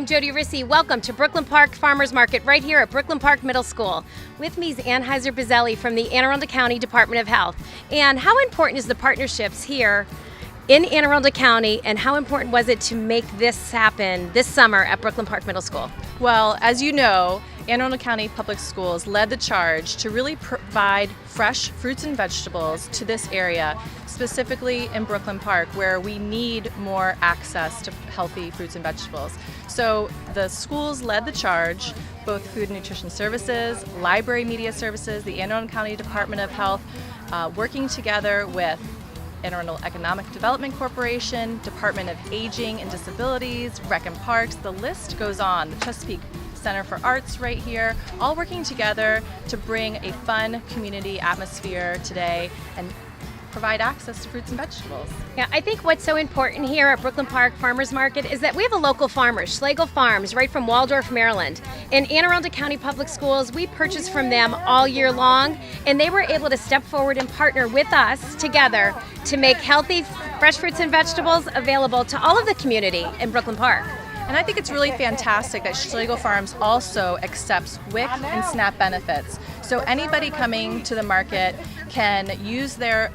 I'm Jody Rissy. Welcome to Brooklyn Park Farmers Market right here at Brooklyn Park Middle School. With me is Ann Heiser-Bazzelli from the Anne Arundel County Department of Health. And how important is the partnerships here in Anne Arundel County, and how important was it to make this happen this summer at Brooklyn Park Middle School? Well, as you know, Anne Arundel County Public Schools led the charge to really provide fresh fruits and vegetables to this area, specifically in Brooklyn Park, where we need more access to healthy fruits and vegetables. So the schools led the charge, both Food and Nutrition Services, Library Media Services, the Anne Arundel County Department of Health, working together with Anne Arundel Economic Development Corporation, Department of Aging and Disabilities, Rec and Parks, the list goes on. The Chesapeake Center for Arts right here, all working together to bring a fun community atmosphere today and provide access to fruits and vegetables. Yeah, I think what's so important here at Brooklyn Park Farmers Market is that we have a local farmer, Schlegel Farms, right from Waldorf, Maryland. In Anne Arundel County Public Schools, we purchase from them all year long, and they were able to step forward and partner with us together to make healthy, fresh fruits and vegetables available to all of the community in Brooklyn Park. And I think it's really fantastic that Schlegel Farms also accepts WIC and SNAP benefits. So anybody coming to the market can use their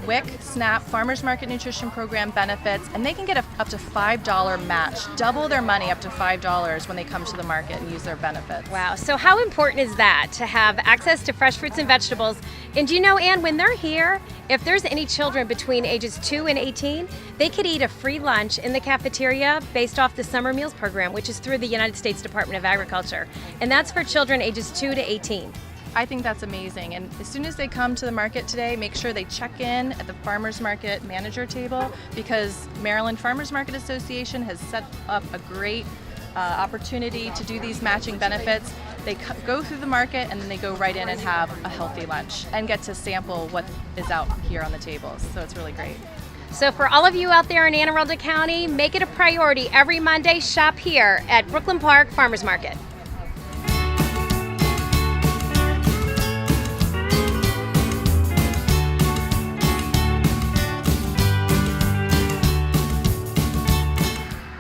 WIC, SNAP, Farmers Market Nutrition Program benefits, and they can get up to $5 match, double their money up to $5 when they come to the market and use their benefits. Wow, so how important is that, to have access to fresh fruits and vegetables? And do you know, Ann, when they're here, if there's any children between ages 2 and 18, they could eat a free lunch in the cafeteria based off the Summer Meals Program, which is through the United States Department of Agriculture. And that's for children ages 2 to 18. I think that's amazing, and as soon as they come to the market today, make sure they check in at the Farmers Market manager table, because Maryland Farmers Market Association has set up a great opportunity to do these matching benefits. They go through the market and then they go right in and have a healthy lunch and get to sample what is out here on the tables, so it's really great. So for all of you out there in Anne Arundel County, make it a priority every Monday, shop here at Brooklyn Park Farmers Market.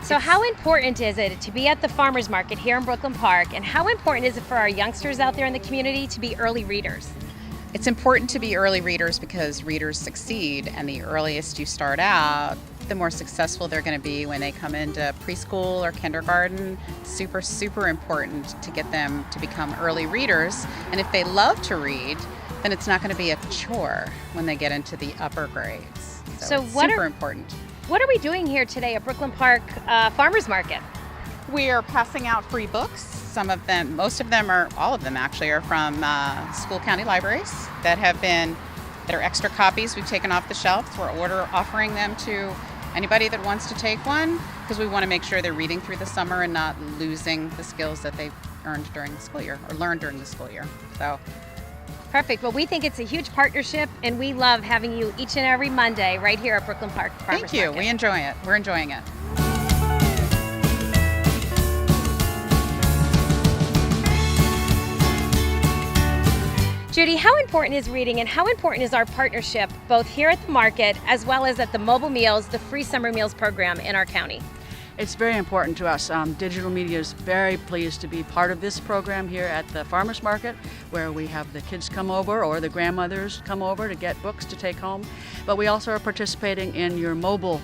So how important is it to be at the farmers market here in Brooklyn Park, and how important is it for our youngsters out there in the community to be early readers? It's important to be early readers because readers succeed, and the earliest you start out, the more successful they're going to be when they come into preschool or kindergarten. Super, super important to get them to become early readers, and if they love to read, then it's not going to be a chore when they get into the upper grades. So it's super important. What are we doing here today at Brooklyn Park Farmers Market? We are passing out free books. Some of them, most of them, are all of them actually, are from school county libraries that are extra copies we've taken off the shelves. We're offering them to anybody that wants to take one, because we want to make sure they're reading through the summer and not losing the skills that they've earned during the school year or learned during the school year. So. Perfect. Well, we think it's a huge partnership, and we love having you each and every Monday right here at Brooklyn Park Farmers Market. Thank you. We enjoy it. We're enjoying it. Judy, how important is reading, and how important is our partnership both here at the market as well as at the Mobile Meals, the free summer meals program in our county? It's very important to us. Digital Media is very pleased to be part of this program here at the Farmers Market, where we have the kids come over or the grandmothers come over to get books to take home. But we also are participating in your mobile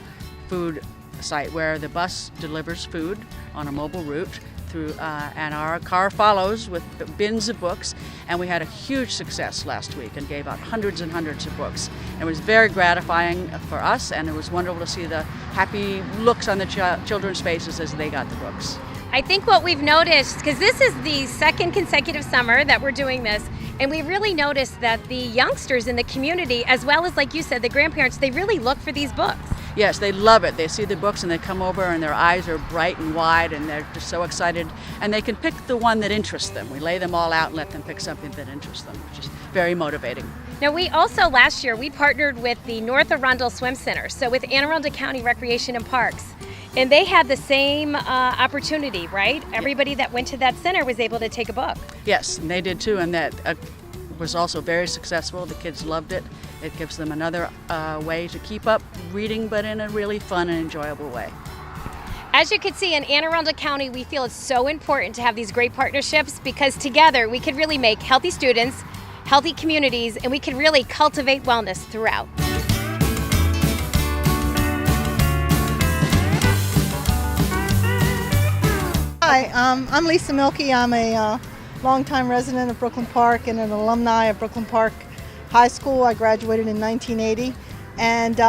food site, where the bus delivers food on a mobile route through, and our car follows with bins of books. And we had a huge success last week and gave out hundreds and hundreds of books. It was very gratifying for us, and it was wonderful to see the happy looks on the children's faces as they got the books. I think what we've noticed, because this is the second consecutive summer that we're doing this, and we really noticed that the youngsters in the community, as well as, like you said, the grandparents, they really look for these books. Yes, they love it. They see the books and they come over and their eyes are bright and wide and they're just so excited. And they can pick the one that interests them. We lay them all out and let them pick something that interests them, which is very motivating. Now, we also, last year, we partnered with the North Arundel Swim Center, so with Anne Arundel County Recreation and Parks. And they had the same opportunity, right? Everybody that went to that center was able to take a book. Yes, and they did too, and that was also very successful. The kids loved it. It gives them another way to keep up reading, but in a really fun and enjoyable way. As you can see, in Anne Arundel County, we feel it's so important to have these great partnerships because together we could really make healthy students, healthy communities, and we can really cultivate wellness throughout. Hi, I'm Lisa Milkey. I'm a longtime resident of Brooklyn Park and an alumni of Brooklyn Park High School. I graduated in 1980, and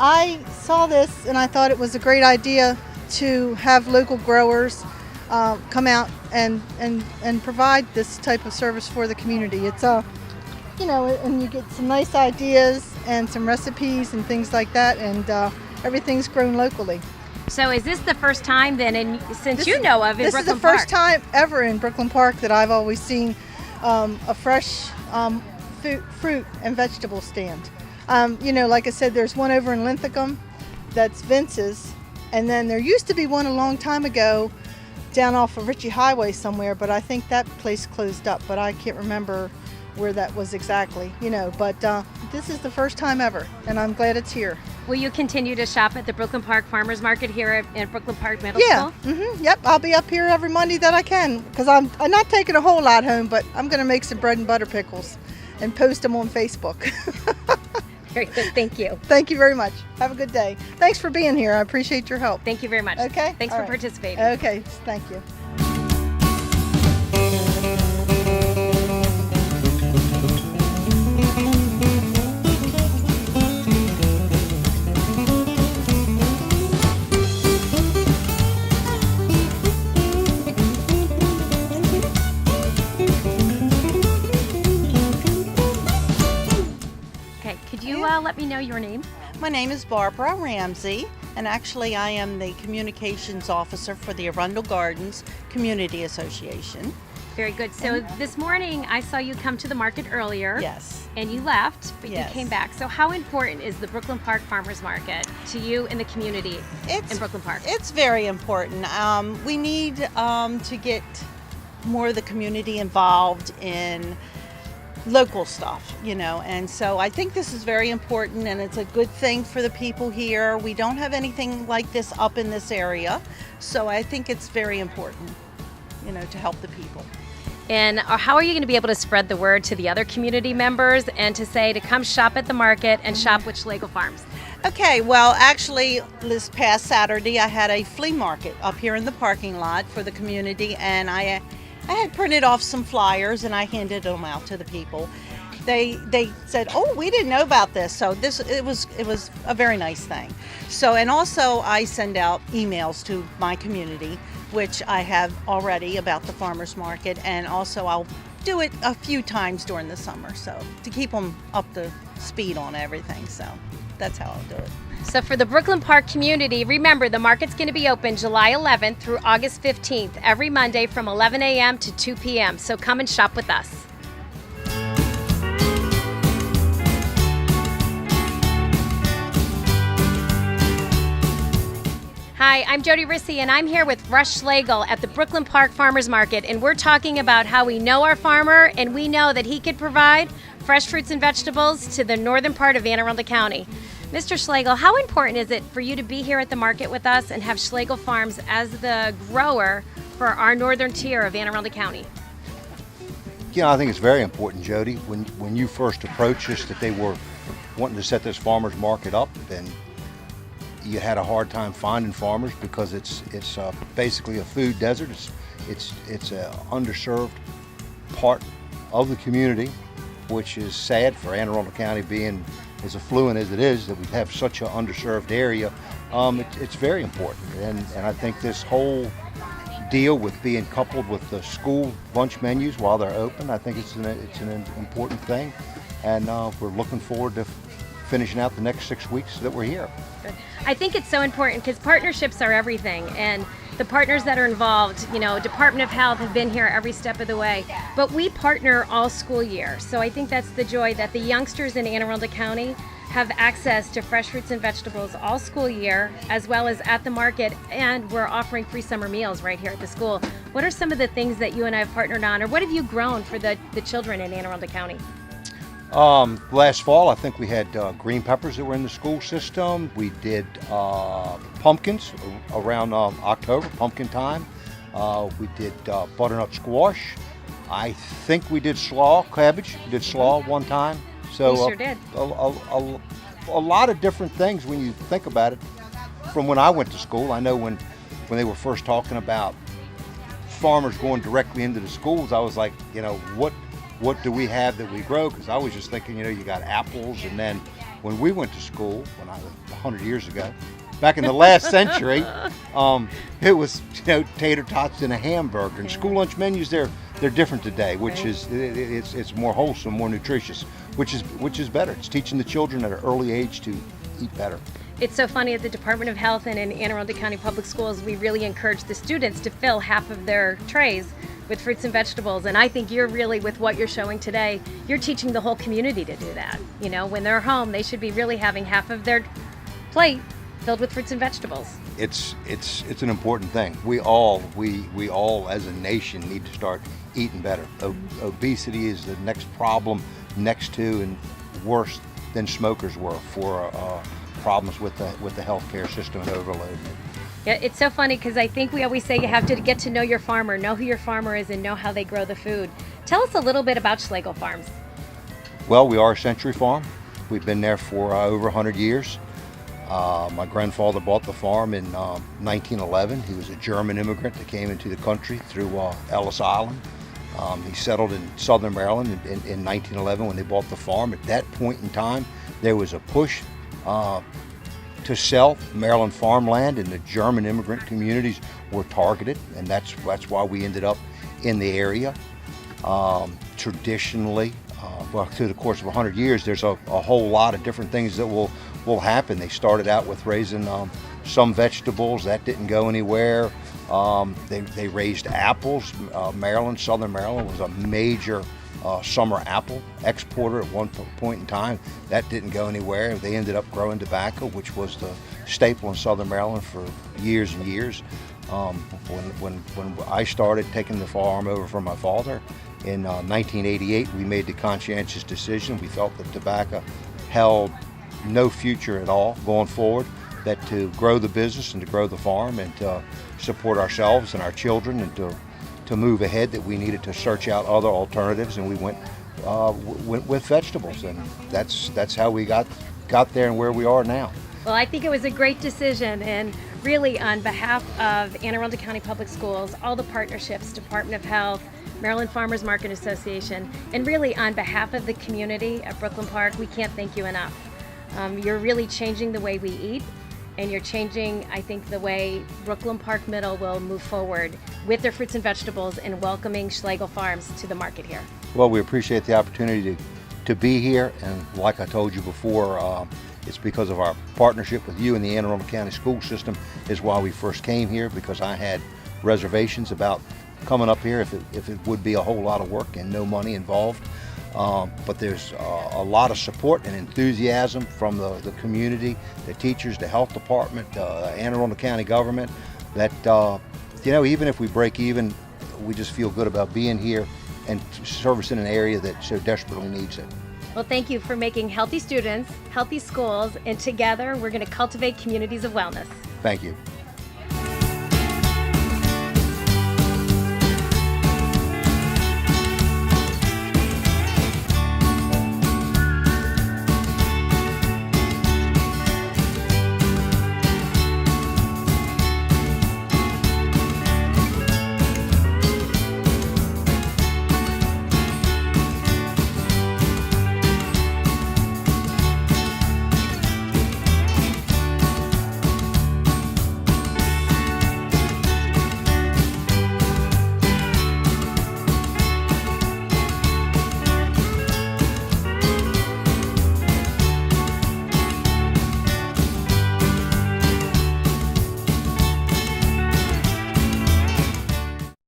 I saw this and I thought it was a great idea to have local growers come out and provide this type of service for the community. It's and you get some nice ideas and some recipes and things like that, and everything's grown locally. So is this the first time then, since you know of, in this Brooklyn Park? This is the first time ever in Brooklyn Park that I've always seen a fresh fruit and vegetable stand. Like I said, there's one over in Linthicum that's Vince's, and then there used to be one a long time ago down off of Ritchie Highway somewhere, but I think that place closed up, but I can't remember where that was exactly, but this is the first time ever, and I'm glad it's here. Will you continue to shop at the Brooklyn Park Farmers Market here at Brooklyn Park Middle School? Yeah, yep, I'll be up here every Monday that I can, because I'm not taking a whole lot home, but I'm going to make some bread and butter pickles and post them on Facebook. Very good, thank you. Thank you very much. Have a good day. Thanks for being here. I appreciate your help. Thank you very much. Okay. Thanks for participating. Okay, thank you. Let me know your name. My name is Barbara Ramsey, and actually I am the Communications Officer for the Arundel Gardens Community Association. Very good. So this morning I saw you come to the market earlier. Yes. And you left, but yes. You came back. So how important is the Brooklyn Park Farmers Market to you and the community in Brooklyn Park? It's very important. We need to get more of the community involved in local stuff, and so I think this is very important, and it's a good thing for the people here. We don't have anything like this up in this area, so I think it's very important, to help the people. And how are you going to be able to spread the word to the other community members and to say to come shop at the market and shop with Schlegel Farms? Okay, well, actually, this past Saturday I had a flea market up here in the parking lot for the community, and I had printed off some flyers and I handed them out to the people. They said, "Oh, we didn't know about this." So it was a very nice thing. So, and also I send out emails to my community, which I have already about the farmers market, and also I'll do it a few times during the summer, so to keep them up to speed on everything. So that's how I'll do it. So for the Brooklyn Park community, remember the market's going to be open July 11th through August 15th, every Monday from 11 a.m. to 2 p.m. So come and shop with us. Hi, I'm Jody Rissy, and I'm here with Rush Schlegel at the Brooklyn Park Farmers Market, and we're talking about how we know our farmer, and we know that he could provide fresh fruits and vegetables to the northern part of Anne Arundel County. Mr. Schlegel, how important is it for you to be here at the market with us and have Schlegel Farms as the grower for our northern tier of Anne Arundel County? I think it's very important, Jody. When you first approached us that they were wanting to set this farmers market up, then you had a hard time finding farmers because it's basically a food desert. It's an underserved part of the community, which is sad for Anne Arundel County being as affluent as it is, that we have such an underserved area. It's very important, and I think this whole deal with being coupled with the school lunch menus while they're open, I think it's an important thing, and we're looking forward to finishing out the next 6 weeks that we're here. Good. I think it's so important because partnerships are everything, and the partners that are involved, Department of Health have been here every step of the way, but we partner all school year. So I think that's the joy, that the youngsters in Anne Arundel County have access to fresh fruits and vegetables all school year, as well as at the market, and we're offering free summer meals right here at the school. What are some of the things that you and I have partnered on, or what have you grown for the children in Anne Arundel County? Last fall, I think we had green peppers that were in the school system. We did pumpkins around October, pumpkin time. We did butternut squash. I think we did slaw cabbage. We did slaw one time. So We sure did. A lot of different things when you think about it. From when I went to school, I know when they were first talking about farmers going directly into the schools, I was like, what do we have that we grow? Because I was just thinking, you got apples, and then when we went to school, when I was 100 years ago, back in the last century, it was tater tots and a hamburger. And school lunch menus, they're different today, which is it's more wholesome, more nutritious, which is better. It's teaching the children at an early age to eat better. It's so funny at the Department of Health and in Anne Arundel County Public Schools, we really encourage the students to fill half of their trays with fruits and vegetables. And I think you're really, with what you're showing today, you're teaching the whole community to do that. When they're home, they should be really having half of their plate filled with fruits and vegetables. It's an important thing. We all as a nation need to start eating better. Obesity is the next problem, next to and worse than smokers were for problems with the healthcare system and overload. Yeah, it's so funny because I think we always say you have to get to know your farmer, know who your farmer is, and know how they grow the food. Tell us a little bit about Schlegel Farms. Well, we are a century farm. We've been there for over 100 years. My grandfather bought the farm in 1911. He was a German immigrant that came into the country through Ellis Island. He settled in southern Maryland in 1911 when they bought the farm. At that point in time, there was a push to sell Maryland farmland, and the German immigrant communities were targeted, and that's why we ended up in the area. Traditionally, through the course of 100 years, there's a whole lot of different things that will happen. They started out with raising some vegetables. That didn't go anywhere. They raised apples. Southern Maryland was a major summer apple exporter at one point in time. That didn't go anywhere. They ended up growing tobacco, which was the staple in southern Maryland for years and years. When I started taking the farm over from my father in 1988, we made the conscientious decision. We felt that tobacco held no future at all going forward, that to grow the business and to grow the farm and to support ourselves and our children and to move ahead, that we needed to search out other alternatives, and we went with vegetables, and that's how we got there and where we are now. Well, I think it was a great decision, and really on behalf of Anne Arundel County Public Schools, all the partnerships, Department of Health, Maryland Farmers Market Association, and really on behalf of the community at Brooklyn Park, we can't thank you enough. You're really changing the way we eat, and you're changing, I think, the way Brooklyn Park Middle will move forward with their fruits and vegetables and welcoming Schlegel Farms to the market here. Well, we appreciate the opportunity to be here, and like I told you before, it's because of our partnership with you and the Anne Arundel County school system is why we first came here, because I had reservations about coming up here if it would be a whole lot of work and no money involved. But there's a lot of support and enthusiasm from the community, the teachers, the health department, Anne Arundel County government, that even if we break even, we just feel good about being here and servicing an area that so desperately needs it. Well, thank you for making healthy students, healthy schools, and together we're going to cultivate communities of wellness. Thank you.